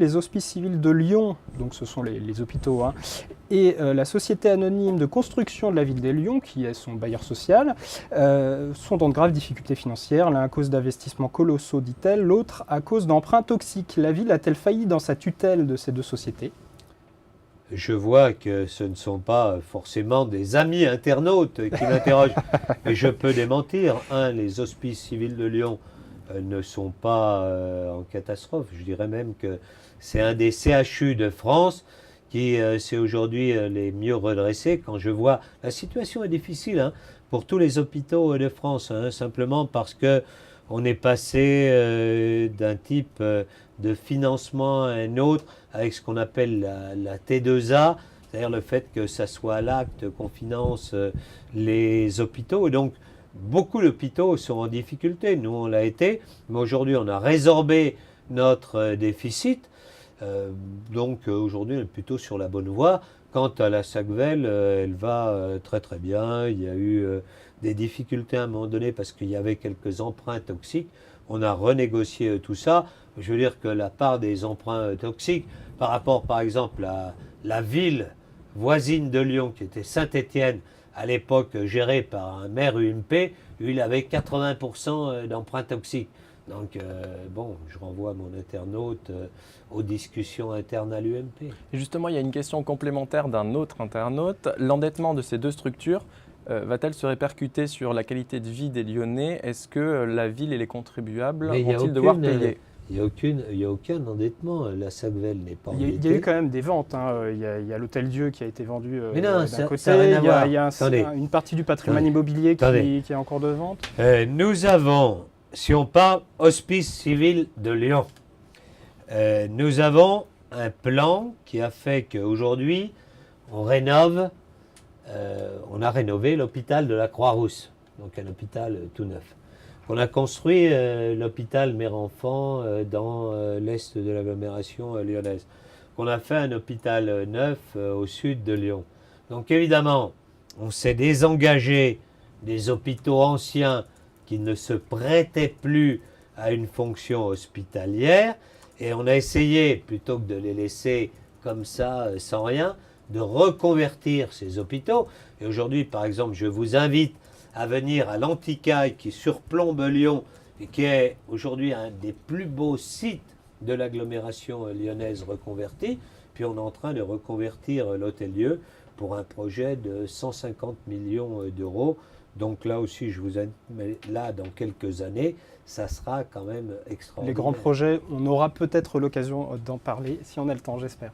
Les Hospices civils de Lyon, donc ce sont les hôpitaux, hein, et la Société anonyme de construction de la ville de Lyon, qui est son bailleur social, sont dans de graves difficultés financières. L'un à cause d'investissements colossaux, dit-elle, l'autre à cause d'emprunts toxiques. La ville a-t-elle failli dans sa tutelle de ces deux sociétés ? Je vois que ce ne sont pas forcément des amis internautes qui m'interrogent. Et je peux démentir. Les Hospices civils de Lyon ne sont pas en catastrophe. Je dirais même que c'est un des CHU de France qui s'est aujourd'hui les mieux redressés. Quand je vois, la situation est difficile pour tous les hôpitaux de France, simplement parce que on est passé d'un type de financement à un autre avec ce qu'on appelle la T2A, c'est-à-dire le fait que ça soit à l'acte qu'on finance les hôpitaux. Et donc, beaucoup d'hôpitaux sont en difficulté. Nous, on l'a été, mais aujourd'hui, on a résorbé notre déficit. Donc, aujourd'hui, on est plutôt sur la bonne voie. Quant à la Sackville, elle va très très bien. Il y a eu des difficultés à un moment donné parce qu'il y avait quelques emprunts toxiques. On a renégocié tout ça. Je veux dire que la part des emprunts toxiques, par rapport par exemple à la ville voisine de Lyon, qui était Saint-Étienne, à l'époque gérée par un maire UMP, il avait 80% d'emprunts toxiques. Donc, bon, je renvoie mon internaute aux discussions internes à l'UMP. Et justement, il y a une question complémentaire d'un autre internaute. L'endettement de ces deux structures va-t-elle se répercuter sur la qualité de vie des Lyonnais ? Est-ce que la ville et les contribuables vont-ils devoir payer ? Il n'y a aucun endettement. La Sackville n'est pas endettée. Il y a eu quand même des ventes. Il y a l'Hôtel Dieu qui a été vendu d'un côté. Ça n'a rien à voir. Il y a une partie du patrimoine immobilier qui est encore de vente. Nous avons, si on parle Hospice civil de Lyon, nous avons un plan qui a fait qu'aujourd'hui, on a rénové l'hôpital de la Croix-Rousse, donc un hôpital tout neuf. On a construit l'hôpital mère-enfant dans l'est de l'agglomération lyonnaise. On a fait un hôpital neuf au sud de Lyon. Donc évidemment, on s'est désengagé des hôpitaux anciens qui ne se prêtaient plus à une fonction hospitalière et on a essayé, plutôt que de les laisser comme ça, sans rien, de reconvertir ces hôpitaux. Et aujourd'hui, par exemple, je vous invite à venir à l'Anticaille qui surplombe Lyon et qui est aujourd'hui un des plus beaux sites de l'agglomération lyonnaise reconvertie. Puis on est en train de reconvertir l'Hôtel-Dieu pour un projet de 150 millions d'euros. Donc là aussi, je vous invite, mais là, dans quelques années, ça sera quand même extraordinaire. Les grands projets, on aura peut-être l'occasion d'en parler, si on a le temps, j'espère.